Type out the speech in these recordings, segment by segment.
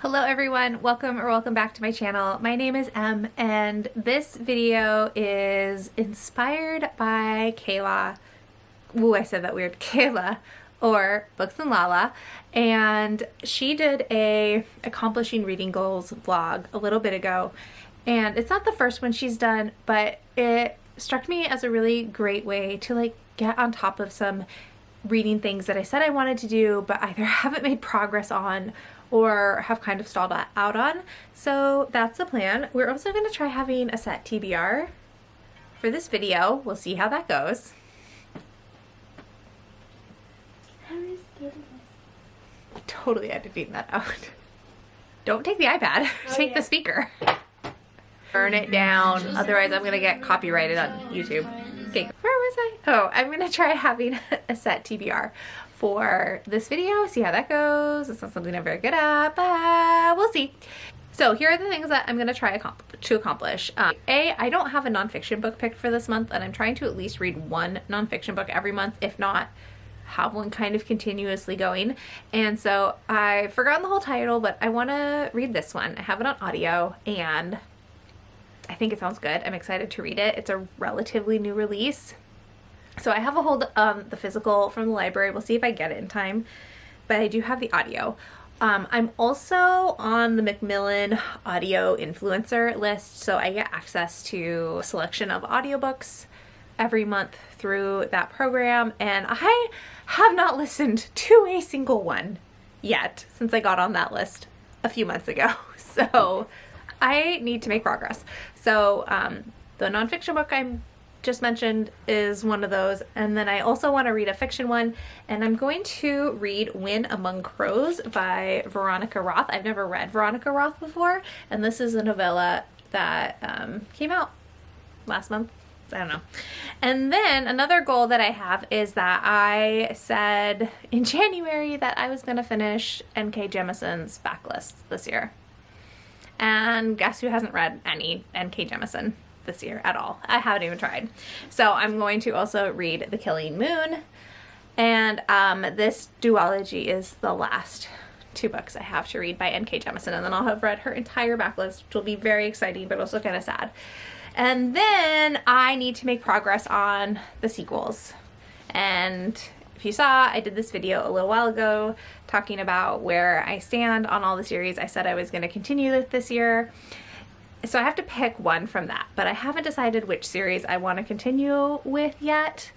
Hello everyone, welcome back to my channel. My name is Em and this video is inspired by Kayla. Ooh, I said that weird. Kayla, or Books and Lala, and she did a accomplishing reading goals vlog a little bit ago, and it's not the first one she's done, but it struck me as a really great way to get on top of some reading things that I said I wanted to do but either haven't made progress on or have kind of stalled out on. So that's the plan. We're also going to try having a set TBR for this video. We'll see how that goes. Totally editing that out. Don't take the iPad, take the speaker. Burn it down, otherwise I'm gonna get copyrighted on YouTube. Okay, where was I? Oh, I'm gonna try having a set TBR for this video, see how that goes. It's not something I'm very good at, but we'll see. So here are the things that I'm gonna try to accomplish. I don't have a nonfiction book picked for this month, and I'm trying to at least read one nonfiction book every month, if not have one kind of continuously going. And so I've forgotten the whole title, but I want to read this one. I have it on audio and I think it sounds good. I'm excited to read it. It's a relatively new release. So I have a hold of the physical from the library. We'll see if I get it in time, but I do have the audio. I'm also on the Macmillan audio influencer list, so I get access to a selection of audiobooks every month through that program, and I have not listened to a single one yet since I got on that list a few months ago. So I need to make progress. So the nonfiction book I just mentioned is one of those, and then I also want to read a fiction one, and I'm going to read When Among Crows by Veronica Roth. I've never read Veronica Roth before, and this is a novella that came out last month. I don't know. And then another goal that I have is that I said in January that I was going to finish N.K. Jemisin's backlist this year. And guess who hasn't read any N.K. Jemisin this year at all? I haven't even tried. So I'm going to also read The Killing Moon. And this duology is the last two books I have to read by N.K. Jemisin. And then I'll have read her entire backlist, which will be very exciting, but also kind of sad. And then I need to make progress on the sequels. And if you saw, I did this video a little while ago talking about where I stand on all the series I said I was going to continue with this year. So I have to pick one from that, but I haven't decided which series I want to continue with yet.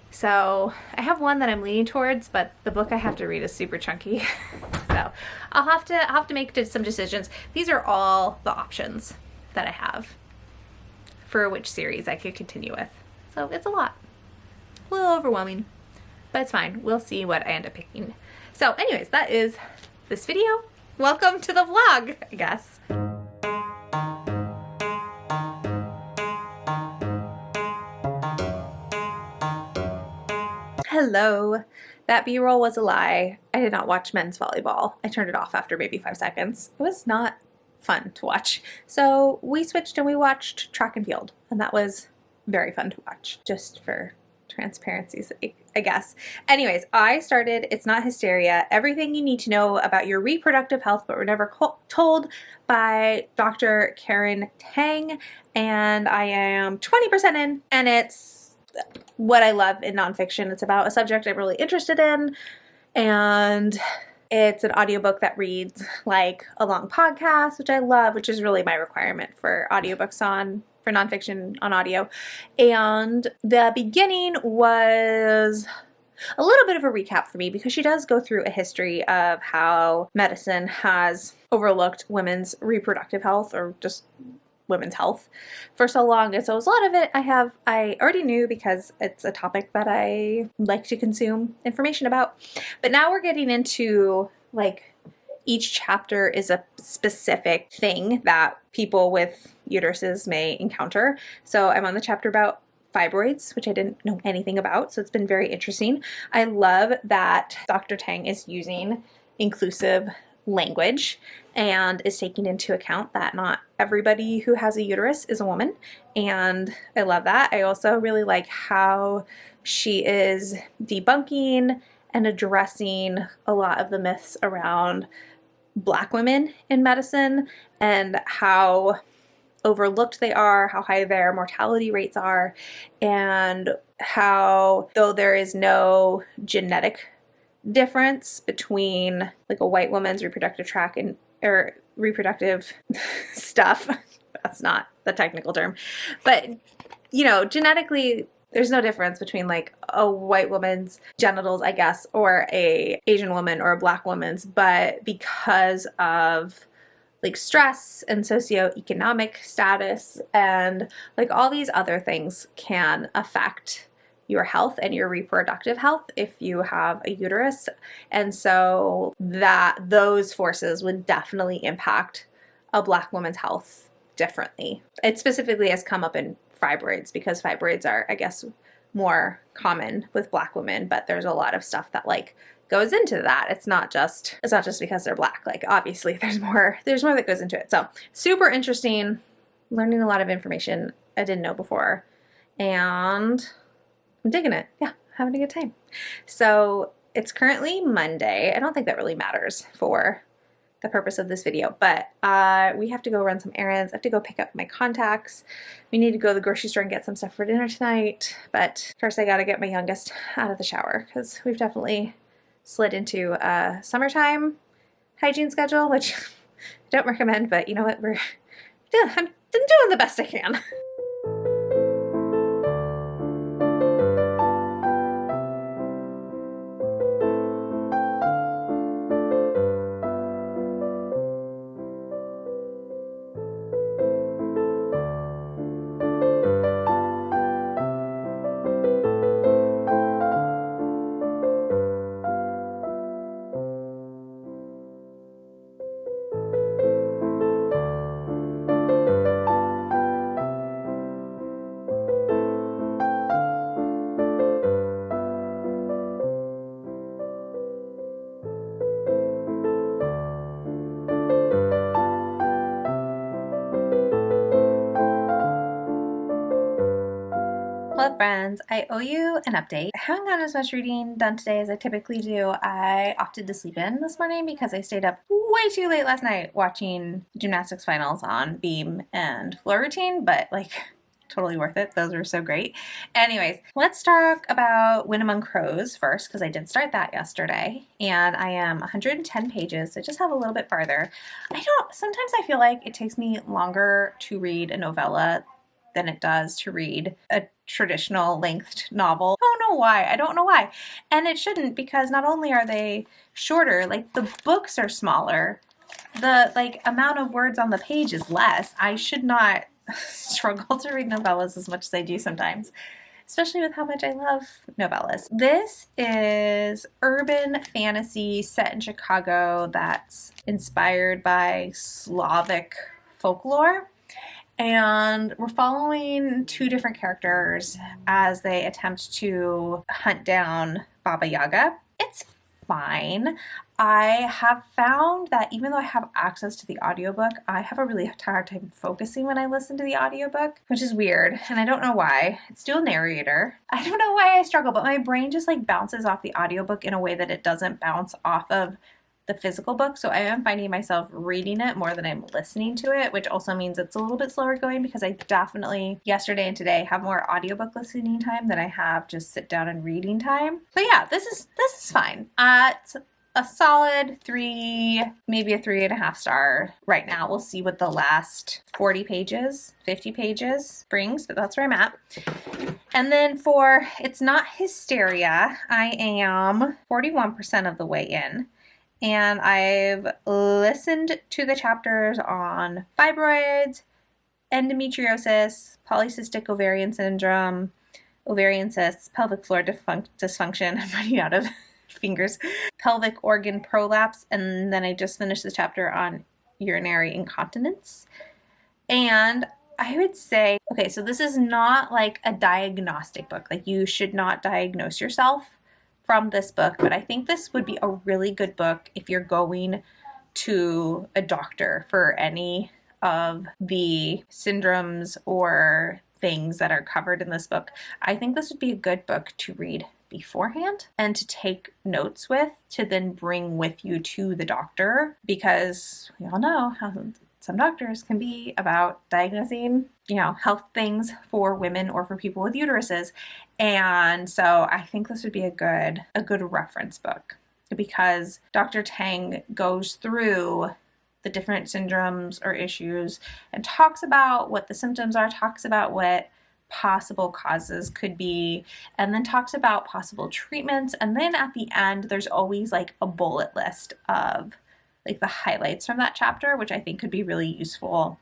So I have one that I'm leaning towards, but the book I have to read is super chunky. So I'll have to make some decisions. These are all the options that I have for which series I could continue with. So it's a lot. A little overwhelming, but it's fine. We'll see what I end up picking. So anyways, that is this video. Welcome to the vlog, I guess. Hello. That B-roll was a lie. I did not watch men's volleyball. I turned it off after maybe 5 seconds. It was not fun to watch. So we switched and we watched track and field, and that was very fun to watch, just for transparency's sake, I guess. Anyways, I started It's Not Hysteria, Everything You Need to Know About Your Reproductive Health But Were Never Told by Dr. Karen Tang, and I am 20% in, and it's what I love in nonfiction. It's about a subject I'm really interested in, and it's an audiobook that reads like a long podcast, which I love, which is really my requirement for audiobooks for nonfiction on audio. And the beginning was a little bit of a recap for me because she does go through a history of how medicine has overlooked women's reproductive health, or just women's health, for so long. And so a lot of it I already knew because it's a topic that I like to consume information about. But now we're getting into each chapter is a specific thing that people with uteruses may encounter. So I'm on the chapter about fibroids, which I didn't know anything about. So it's been very interesting. I love that Dr. Tang is using inclusive language and is taking into account that not everybody who has a uterus is a woman, and I love that. I also really like how she is debunking and addressing a lot of the myths around Black women in medicine and how overlooked they are, how high their mortality rates are, and how, though there is no genetic difference between like a white woman's reproductive tract and or reproductive stuff, that's not the technical term, but you know, genetically there's no difference between like a white woman's genitals, I guess, or a Asian woman or a Black woman's, but because of like stress and socioeconomic status and like all these other things can affect your health and your reproductive health if you have a uterus. And so that those forces would definitely impact a Black woman's health differently. It specifically has come up in fibroids because fibroids are, I guess, more common with Black women, but there's a lot of stuff that like goes into that. It's not just because they're Black. Like obviously there's more that goes into it. So super interesting, learning a lot of information I didn't know before, and I'm digging it. Yeah, having a good time. So it's currently Monday. I don't think that really matters for the purpose of this video, but we have to go run some errands. I have to go pick up my contacts. We need to go to the grocery store and get some stuff for dinner tonight. But first I gotta get my youngest out of the shower because we've definitely slid into a summertime hygiene schedule, which I don't recommend, but you know what, I'm doing the best I can. Hello friends, I owe you an update. I haven't gotten as much reading done today as I typically do. I opted to sleep in this morning because I stayed up way too late last night watching gymnastics finals on beam and floor routine, but like totally worth it. Those were so great. Anyways, let's talk about Wind Among Crows first because I did start that yesterday and I am 110 pages, so just have a little bit farther. Sometimes I feel like it takes me longer to read a novella than it does to read a traditional lengthed novel. I don't know why. And it shouldn't, because not only are they shorter, like the books are smaller, the like amount of words on the page is less. I should not struggle to read novellas as much as I do sometimes, especially with how much I love novellas. This is urban fantasy set in Chicago that's inspired by Slavic folklore. And we're following two different characters as they attempt to hunt down Baba Yaga. It's fine. I have found that even though I have access to the audiobook, I have a really hard time focusing when I listen to the audiobook, which is weird, and I don't know why. It's dual narrator. I don't know why I struggle, but my brain just like bounces off the audiobook in a way that it doesn't bounce off of the physical book, so I am finding myself reading it more than I'm listening to it, which also means it's a little bit slower going because I definitely yesterday and today have more audiobook listening time than I have just sit down and reading time. But yeah, this is fine. It's a solid 3, maybe a 3.5 star right now. We'll see what the last 40 pages, 50 pages brings, but that's where I'm at. And then for It's Not Hysteria, I am 41% of the way in. And I've listened to the chapters on fibroids, endometriosis, polycystic ovarian syndrome, ovarian cysts, pelvic floor dysfunction, I'm running out of fingers, pelvic organ prolapse, and then I just finished the chapter on urinary incontinence. And I would say, okay, so this is not like a diagnostic book. Like you should not diagnose yourself from this book, but I think this would be a really good book if you're going to a doctor for any of the syndromes or things that are covered in this book. I think this would be a good book to read beforehand and to take notes with, to then bring with you to the doctor, because we all know how some doctors can be about diagnosing, health things for women or for people with uteruses. And so I think this would be a good reference book, because Dr. Tang goes through the different syndromes or issues and talks about what the symptoms are, talks about what possible causes could be, and then talks about possible treatments. And then at the end, there's always like a bullet list of like the highlights from that chapter, which I think could be really useful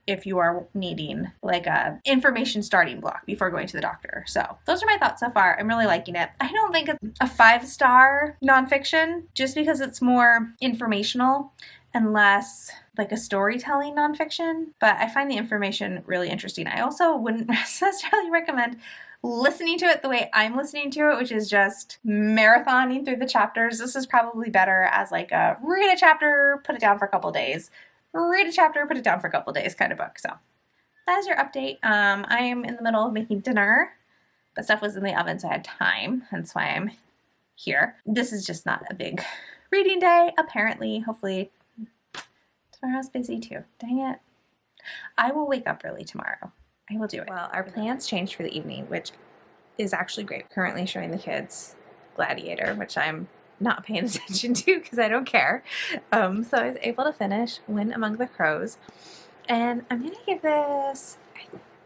if you are needing like a information starting block before going to the doctor. So those are my thoughts so far. I'm really liking it. I don't think it's a 5-star nonfiction just because it's more informational and less like a storytelling nonfiction, but I find the information really interesting. I also wouldn't necessarily recommend listening to it the way I'm listening to it, which is just marathoning through the chapters. This is probably better as like a read a chapter, put it down for a couple days, read a chapter, put it down for a couple days kind of book. So that is your update. I am in the middle of making dinner, but stuff was in the oven, so I had time. That's why I'm here. This is just not a big reading day, apparently. Hopefully tomorrow's busy too. Dang it. I will wake up early tomorrow. I will do it. Well, our plans changed for the evening, which is actually great. Currently showing the kids Gladiator, which I'm not paying attention to because I don't care. So I was able to finish Win Among the Crows, and I'm going to give this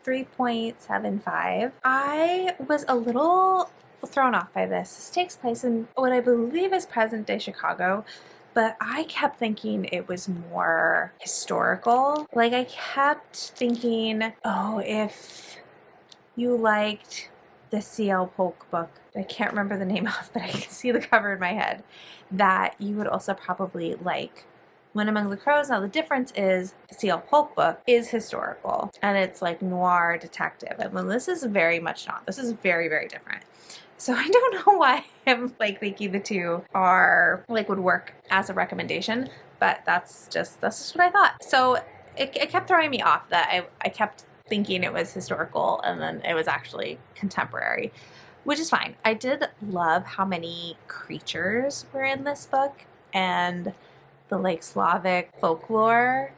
3.75. I was a little thrown off by this. This takes place in what I believe is present day Chicago, but I kept thinking it was more historical. Like I kept thinking, oh, if you liked the C.L. Polk book, I can't remember the name of, but I can see the cover in my head, that you would also probably like Win Among the Crows. Now the difference is the C.L. Polk book is historical and it's like noir detective, and when this is very much not. This is very, very different. So I don't know why I'm like thinking the two are like would work as a recommendation, but that's just what I thought. So it kept throwing me off that I kept thinking it was historical and then it was actually contemporary, which is fine. I did love how many creatures were in this book and the like Slavic folklore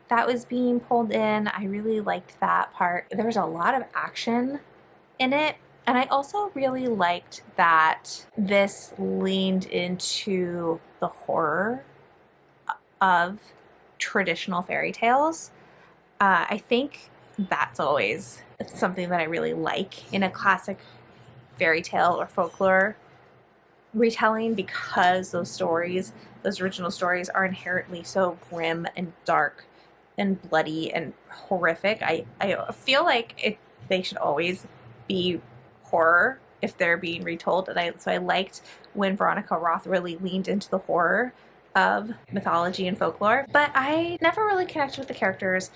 that was being pulled in. I really liked that part. There was a lot of action in it. And I also really liked that this leaned into the horror of traditional fairy tales. I think that's always something that I really like in a classic fairy tale or folklore retelling, because those stories, those original stories, are inherently so grim and dark and bloody and horrific. I feel like they should always be horror if they're being retold, and so I liked when Veronica Roth really leaned into the horror of mythology and folklore, but I never really connected with the characters.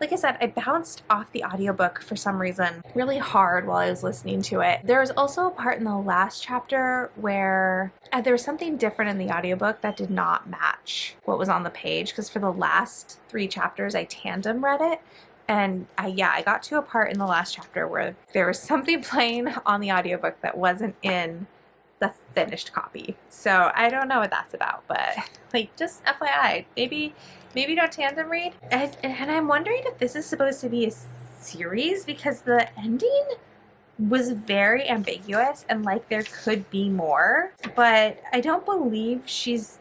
Like I said, I bounced off the audiobook for some reason really hard while I was listening to it. There was also a part in the last chapter where there was something different in the audiobook that did not match what was on the page, because for the last 3 chapters I tandem read it. And I got to a part in the last chapter where there was something playing on the audiobook that wasn't in the finished copy. So I don't know what that's about, but like just FYI, maybe don't tandem read. And I'm wondering if this is supposed to be a series, because the ending was very ambiguous and like there could be more, but I don't believe she's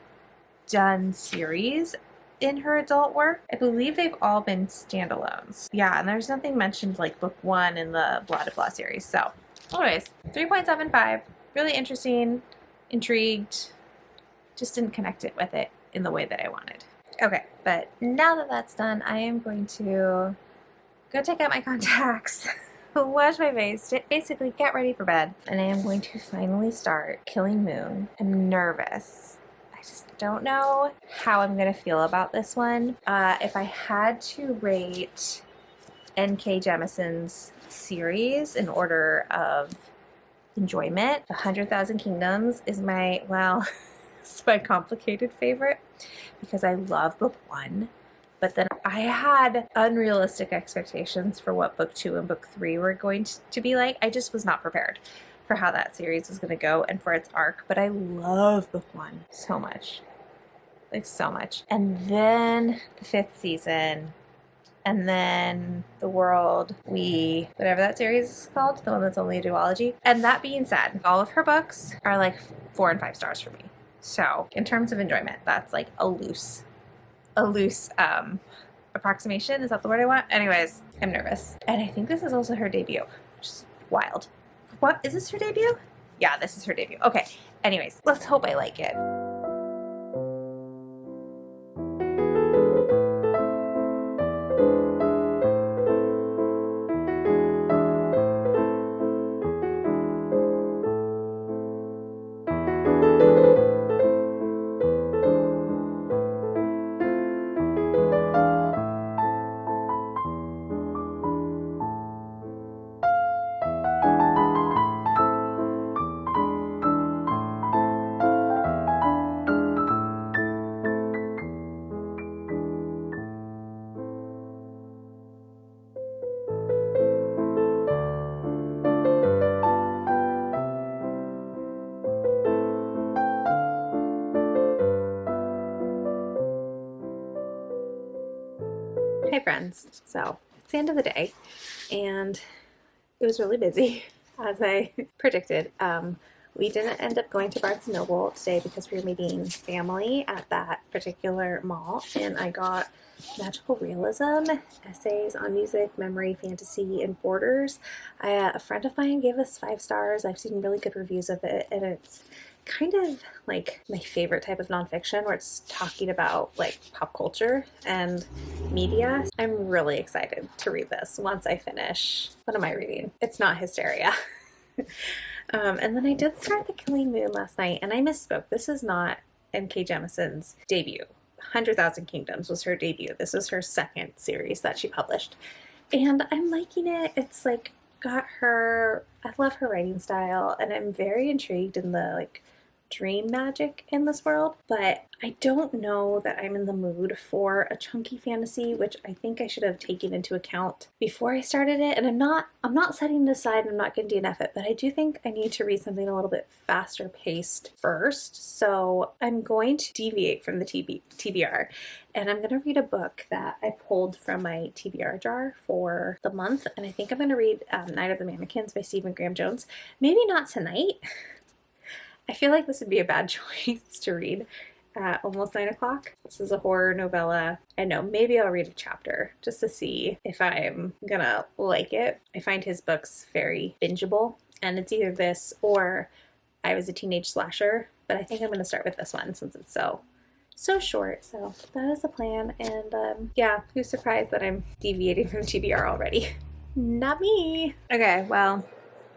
done series in her adult work. I believe they've all been standalones. Yeah, and there's nothing mentioned like book 1 in the blah de blah series. So anyways, 3.75, really interesting, intrigued, just didn't connect it with it in the way that I wanted. Okay, but now that that's done, I am going to go take out my contacts, wash my face, basically get ready for bed, and I am going to finally start Killing Moon. I'm nervous. I just don't know how I'm going to feel about this one. If I had to rate N.K. Jemison's series in order of enjoyment, The 100,000 Kingdoms is my, well, it's my complicated favorite because I love book 1. But then I had unrealistic expectations for what book 2 and book 3 were going to be like. I just was not prepared for how that series is going to go and for its arc, but I love Book 1 so much. Like, so much. And then the 5th season, and then The World whatever that series is called, the one that's only a duology. And that being said, all of her books are like 4 and 5 stars for me. So in terms of enjoyment, that's like a loose approximation. Is that the word I want? Anyways, I'm nervous. And I think this is also her debut, which is wild. What, is this her debut? Yeah, this is her debut. Okay, anyways, let's hope I like it. Hey friends, so it's the end of the day and it was really busy as I predicted. We didn't end up going to Barnes & Noble today because we were meeting family at that particular mall, and I got magical realism, essays on music, memory, fantasy, and borders. A friend of mine gave us 5 stars. I've seen really good reviews of it, and it's kind of like my favorite type of nonfiction where it's talking about like pop culture and media. I'm really excited to read this once I finish. What am I reading? It's not Hysteria. And then I did start The Killing Moon last night, and I misspoke. This is not N.K. Jemison's debut. 100,000 Kingdoms was her debut. This is her second series that she published. And I'm liking it. It's like got her, I love her writing style, and I'm very intrigued in the like dream magic in this world, but I don't know that I'm in the mood for a chunky fantasy, which I think I should have taken into account before I started it. And I'm not setting it aside, I'm not going to DNF it, but I do think I need to read something a little bit faster paced first. So I'm going to deviate from the TBR, and I'm going to read a book that I pulled from my TBR jar for the month, and I think I'm going to read Night of the Mannequins by Stephen Graham Jones. Maybe not tonight. I feel like this would be a bad choice to read at almost 9 o'clock. This is a horror novella. I know, maybe I'll read a chapter just to see if I'm gonna like it. I find his books very bingeable, and it's either this or I Was a Teenage Slasher, but I think I'm gonna start with this one since it's so short. So that is the plan, and yeah, who's surprised that I'm deviating from the TBR already? Not me. Okay, well,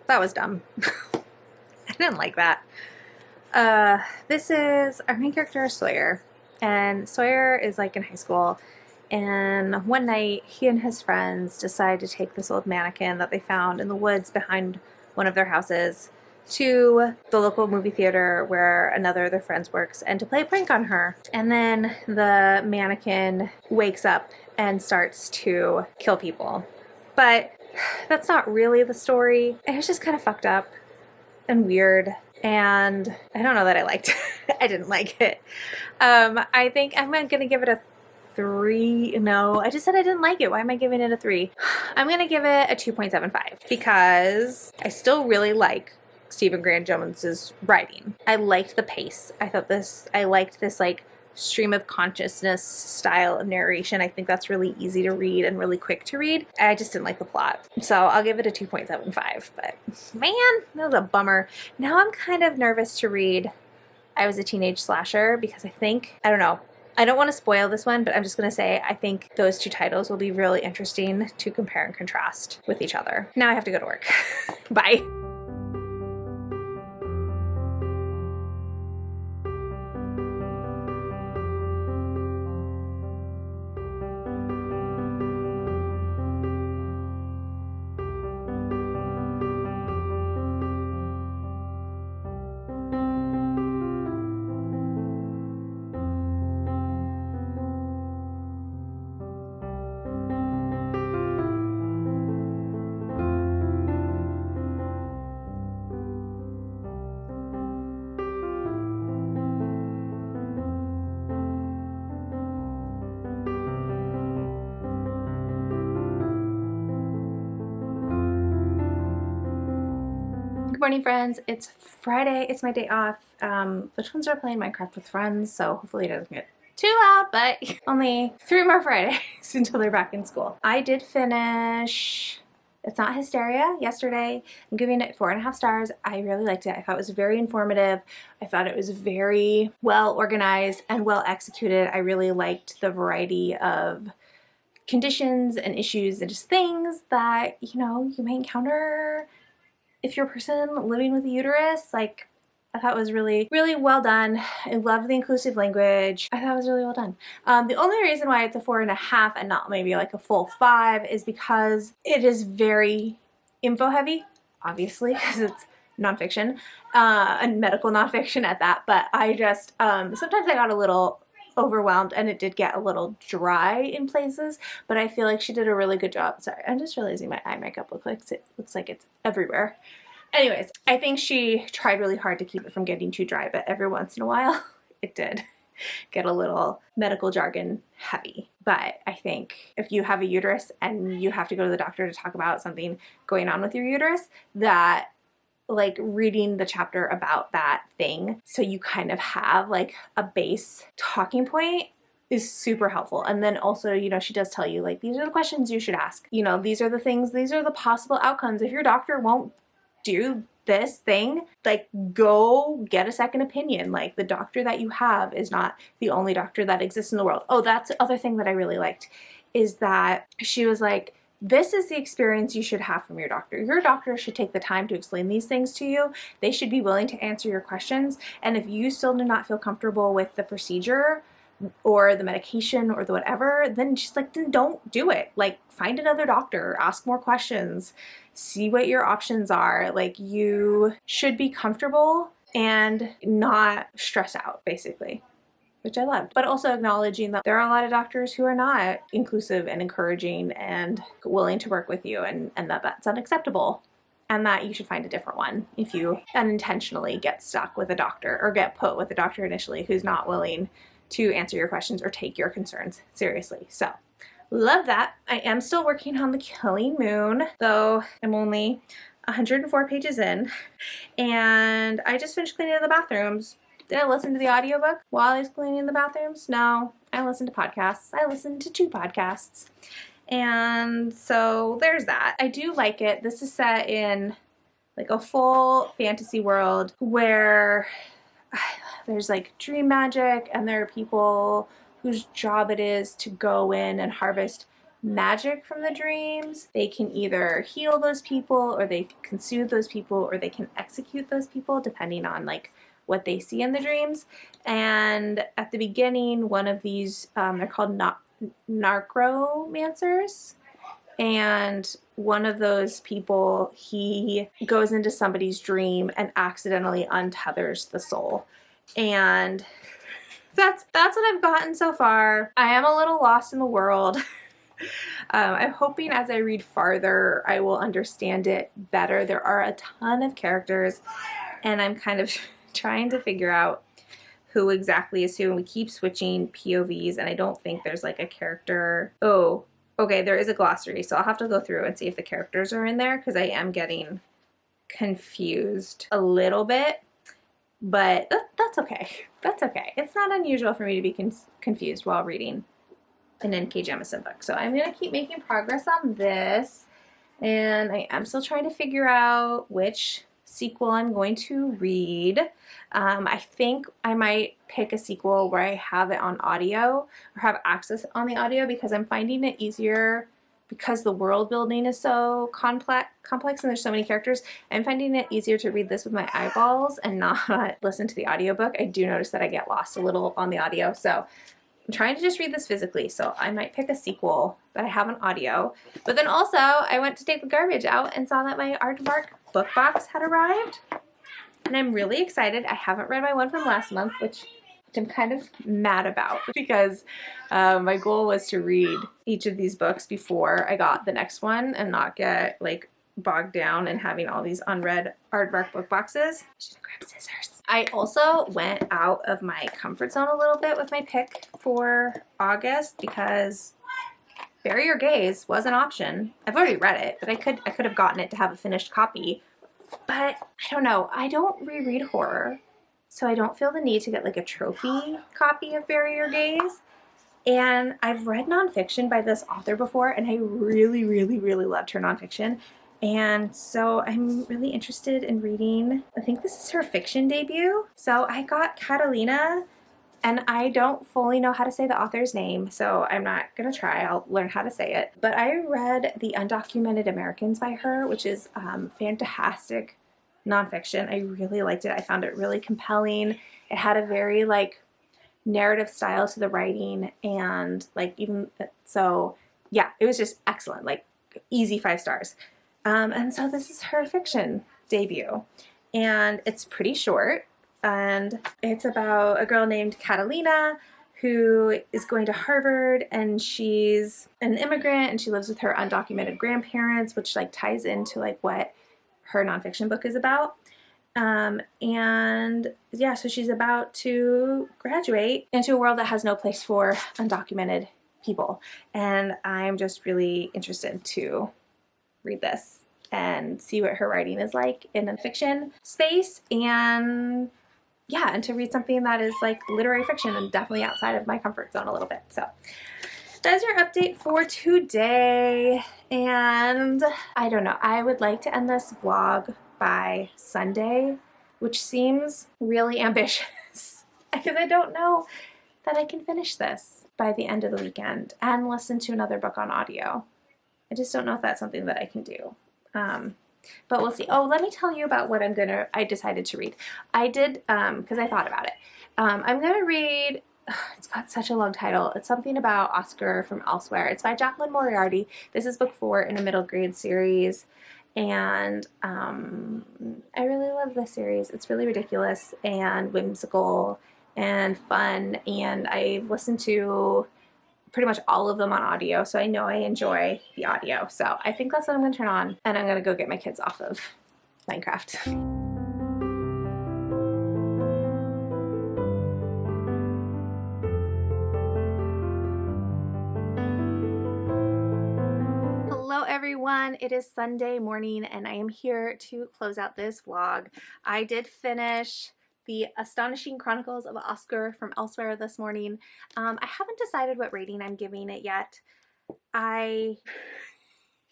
that was dumb. I didn't like that. This is our main character, Sawyer, and Sawyer is like in high school, and one night he and his friends decide to take this old mannequin that they found in the woods behind one of their houses to the local movie theater where another of their friends works, and to play a prank on her. And then the mannequin wakes up and starts to kill people. But that's not really the story. It was just kind of fucked up and weird, and I don't know that I liked it. I didn't like it. I think I'm gonna give it a 3. No, I just said I didn't like it. Why am I giving it a 3? I'm gonna give it a 2.75 because I still really like Stephen Graham Jones's writing. I liked the pace. I liked this like stream of consciousness style of narration. I think that's really easy to read and really quick to read. I just didn't like the plot. So I'll give it a 2.75, but man, that was a bummer. Now I'm kind of nervous to read I Was a Teenage Slasher because I don't know. I don't want to spoil this one, but I'm just going to say I think those two titles will be really interesting to compare and contrast with each other. Now I have to go to work. Bye. morning, friends. It's Friday. It's my day off. The twins are playing Minecraft with friends, so hopefully it doesn't get too loud, but only 3 more Fridays until they're back in school. I did finish It's Not Hysteria yesterday. I'm giving it 4.5 stars. I really liked it. I thought it was very informative. I thought it was very well organized and well executed. I really liked the variety of conditions and issues and just things that, you know, you may encounter if you're a person living with a uterus. Like, I thought it was really, really well done. I love the inclusive language. I thought it was really well done. The only reason why it's a 4.5 and not maybe like a full 5 is because it is very info heavy, obviously, because it's nonfiction, and medical nonfiction at that. But I just, sometimes I got a little overwhelmed and it did get a little dry in places, but I feel like she did a really good job. Sorry, I'm just realizing my eye makeup looks like it's everywhere. Anyways, I think she tried really hard to keep it from getting too dry, but every once in a while it did get a little medical jargon heavy. But I think if you have a uterus and you have to go to the doctor to talk about something going on with your uterus, that like reading the chapter about that thing so you kind of have like a base talking point is super helpful. And then also, you know, she does tell you like, these are the questions you should ask. You know, these are the things, these are the possible outcomes. If your doctor won't do this thing, like go get a second opinion. Like the doctor that you have is not the only doctor that exists in the world. Oh, that's the other thing that I really liked is that she was like, this is the experience you should have from your doctor. Your doctor should take the time to explain these things to you. They should be willing to answer your questions. And if you still do not feel comfortable with the procedure or the medication or the whatever, then she's like, then don't do it. Like find another doctor, ask more questions, see what your options are. Like you should be comfortable and not stress out, basically, which I loved. But also acknowledging that there are a lot of doctors who are not inclusive and encouraging and willing to work with you, and that that's unacceptable. And that you should find a different one if you unintentionally get stuck with a doctor or get put with a doctor initially who's not willing to answer your questions or take your concerns seriously. So love that. I am still working on The Killing Moon, though I'm only 104 pages in, and I just finished cleaning the bathrooms. Did I listen to the audiobook while I was cleaning the bathrooms? No, I listened to podcasts. I listened to 2 podcasts. And so there's that. I do like it. This is set in like a full fantasy world where there's like dream magic, and there are people whose job it is to go in and harvest magic from the dreams. They can either heal those people, or they can soothe those people, or they can execute those people depending on like what they see in the dreams. And at the beginning, one of these, they're called narcomancers. And one of those people, he goes into somebody's dream and accidentally untethers the soul. And that's what I've gotten so far. I am a little lost in the world. I'm hoping as I read farther, I will understand it better. There are a ton of characters, and I'm kind of trying to figure out who exactly is who. And we keep switching POVs, and I don't think there's like a character. Oh, okay, there is a glossary, so I'll have to go through and see if the characters are in there, because I am getting confused a little bit. But that's okay. That's okay. It's not unusual for me to be confused while reading an N.K. Jemisin book. So I'm going to keep making progress on this. And I am still trying to figure out which sequel I'm going to read. I think I might pick a sequel where I have it on audio or have access on the audio, because I'm finding it easier because the world building is so complex and there's so many characters. I'm finding it easier to read this with my eyeballs and not listen to the audiobook. I do notice that I get lost a little on the audio, so I'm trying to just read this physically. So I might pick a sequel that I have on audio. But then also I went to take the garbage out and saw that my Aardvark book box had arrived, and I'm really excited. I haven't read my one from last month, which I'm kind of mad about, because my goal was to read each of these books before I got the next one and not get like bogged down in having all these unread Aardvark book boxes. I should have grabbed scissors. I also went out of my comfort zone a little bit with my pick for August, because Bury Your Gaze was an option. I've already read it, but I could have gotten it to have a finished copy But I don't know. I don't reread horror, so I don't feel the need to get like a trophy copy of Bury Your Gaze. And I've read nonfiction by this author before, and I really, really, really loved her nonfiction. And so I'm really interested in reading, I think this is her fiction debut. So I got Catalina, and I don't fully know how to say the author's name, so I'm not gonna try. I'll learn how to say it. But I read The Undocumented Americans by her, which is fantastic nonfiction. I really liked it. I found it really compelling. It had a very like narrative style to the writing, and like even so, yeah, it was just excellent, like easy 5 stars. And so this is her fiction debut, and it's pretty short, and it's about a girl named Catalina who is going to Harvard, and she's an immigrant, and she lives with her undocumented grandparents, which like ties into like what her nonfiction book is about. And yeah, so she's about to graduate into a world that has no place for undocumented people. And I'm just really interested to read this and see what her writing is like in a fiction space. And yeah, and to read something that is like literary fiction and definitely outside of my comfort zone a little bit. So that's your update for today. And I don't know, I would like to end this vlog by Sunday, which seems really ambitious because I don't know that I can finish this by the end of the weekend and listen to another book on audio. I just don't know if that's something that I can do. But we'll see. Oh, let me tell you about what I decided to read. I did, because I thought about it. I'm gonna read, it's got such a long title. It's something about Oscar from Elsewhere. It's by Jacqueline Moriarty. This is book 4 in a middle grade series. And I really love this series. It's really ridiculous and whimsical and fun, and I've listened to pretty much all of them on audio, so I know I enjoy the audio. So I think that's what I'm going to turn on, and I'm going to go get my kids off of Minecraft. Hello everyone, it is Sunday morning and I am here to close out this vlog. I did finish The Astonishing Chronicles of Oscar from Elsewhere this morning. I haven't decided what rating I'm giving it yet. I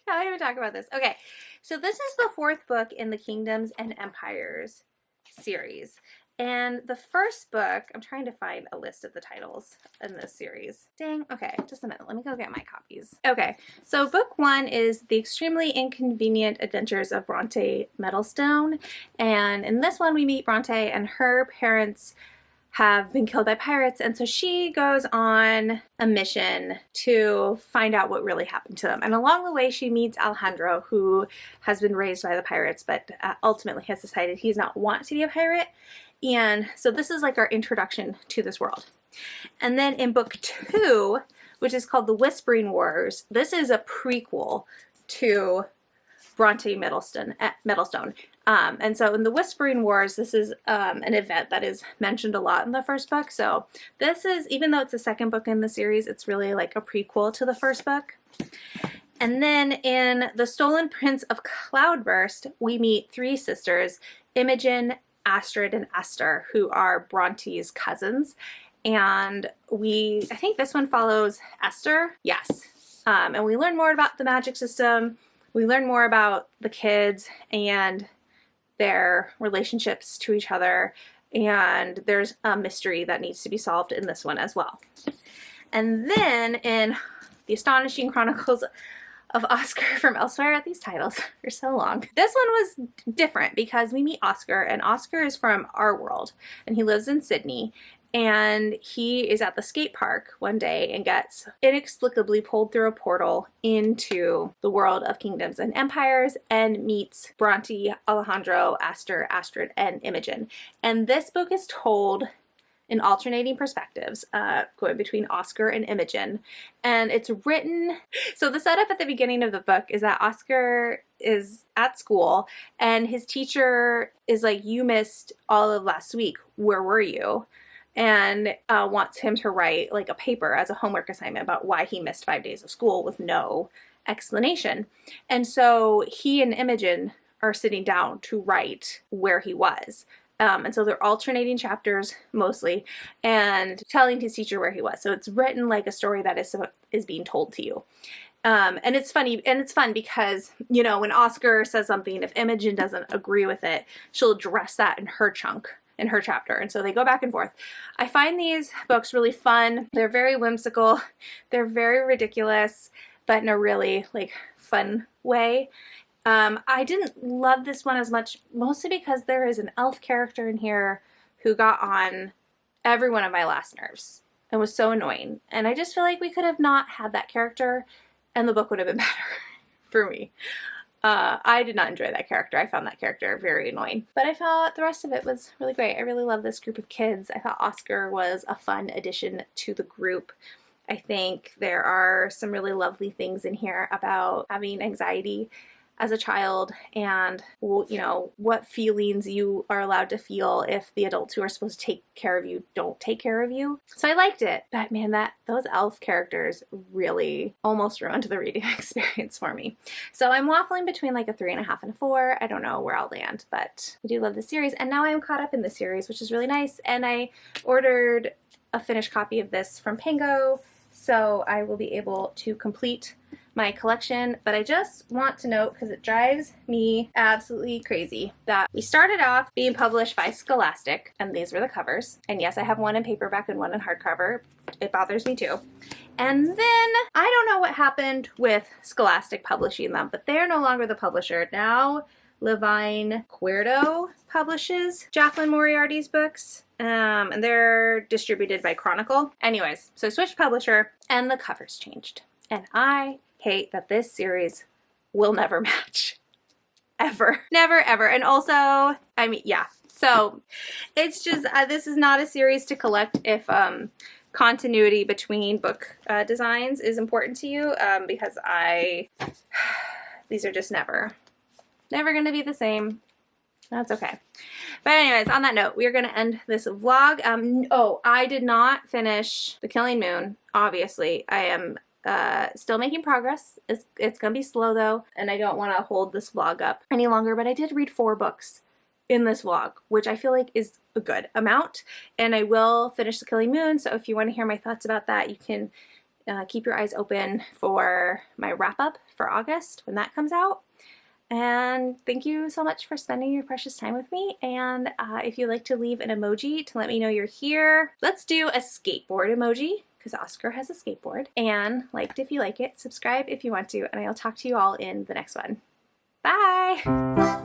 can't even talk about this. Okay, so this is the 4th book in the Kingdoms and Empires series. And the first book, I'm trying to find a list of the titles in this series. Dang, okay, just a minute. Let me go get my copies. Okay, so book 1 is The Extremely Inconvenient Adventures of Bronte Meadowstone. And in this one, we meet Bronte, and her parents have been killed by pirates, and so she goes on a mission to find out what really happened to them. And along the way she meets Alejandro, who has been raised by the pirates but ultimately has decided he does not want to be a pirate. And so this is like our introduction to this world. And then in book 2, which is called The Whispering Wars, this is a prequel to Bronte Meadowstone. And so in The Whispering Wars, this is an event that is mentioned a lot in the first book. So this is, even though it's the 2nd book in the series, it's really like a prequel to the first book. And then in The Stolen Prince of Cloudburst, we meet 3 sisters, Imogen, Astrid, and Esther, who are Bronte's cousins. And I think this one follows Esther. Yes. And we learn more about the magic system. We learn more about the kids and their relationships to each other, and there's a mystery that needs to be solved in this one as well. And then in The Astonishing Chronicles of Oscar from Elsewhere, these titles are so long. This one was different because we meet Oscar, and Oscar is from our world, and he lives in Sydney. And he is at the skate park one day and gets inexplicably pulled through a portal into the world of Kingdoms and Empires and meets Bronte, Alejandro, Esther, Astrid, and Imogen. And this book is told in alternating perspectives, going between Oscar and Imogen. And it's written, so the setup at the beginning of the book is that Oscar is at school and his teacher is like, "You missed all of last week, where were you?" And wants him to write like a paper as a homework assignment about why he missed 5 days of school with no explanation. And so he and Imogen are sitting down to write where he was. And so they're alternating chapters mostly and telling his teacher where he was. So it's written like a story that is being told to you. And it's funny, and it's fun because, you know, when Oscar says something, if Imogen doesn't agree with it, she'll address that in her chunk, in her chapter. And so they go back and forth. I find these books really fun. They're very whimsical. They're very ridiculous, but in a really like fun way. I didn't love this one as much, mostly because there is an elf character in here who got on every one of my last nerves and was so annoying. And I just feel like we could have not had that character and the book would have been better for me. I did not enjoy that character. I found that character very annoying. But I thought the rest of it was really great. I really love this group of kids. I thought Oscar was a fun addition to the group. I think there are some really lovely things in here about having anxiety as a child and, you know, what feelings you are allowed to feel if the adults who are supposed to take care of you don't take care of you. So I liked it. But man, those elf characters really almost ruined the reading experience for me. So I'm waffling between like a 3.5 and a 4. I don't know where I'll land, but I do love the series. And now I'm caught up in the series, which is really nice. And I ordered a finished copy of this from Pango, so I will be able to complete my collection. But I just want to note, because it drives me absolutely crazy, that we started off being published by Scholastic, and these were the covers. And yes, I have one in paperback and one in hardcover. It bothers me too. And then I don't know what happened with Scholastic publishing them, but they're no longer the publisher. Now Levine Cuerdo publishes Jacqueline Moriarty's books, and they're distributed by Chronicle. Anyways, so I switched publisher and the covers changed. And I hate that this series will never match. Ever. Never, ever. And also, I mean, yeah. So it's just, this is not a series to collect if continuity between book designs is important to you, because these are just never going to be the same. That's okay. But anyways, on that note, we are going to end this vlog. Oh, I did not finish The Killing Moon, obviously. I am still making progress. It's gonna be slow though, and I don't want to hold this vlog up any longer, but I did read 4 books in this vlog, which I feel like is a good amount, and I will finish The Killing Moon. So if you want to hear my thoughts about that, you can keep your eyes open for my wrap-up for August when that comes out. And thank you so much for spending your precious time with me. And if you'd like to leave an emoji to let me know you're here, let's do a skateboard emoji, because Oscar has a skateboard. And liked if you like it, subscribe if you want to, and I'll talk to you all in the next one. Bye!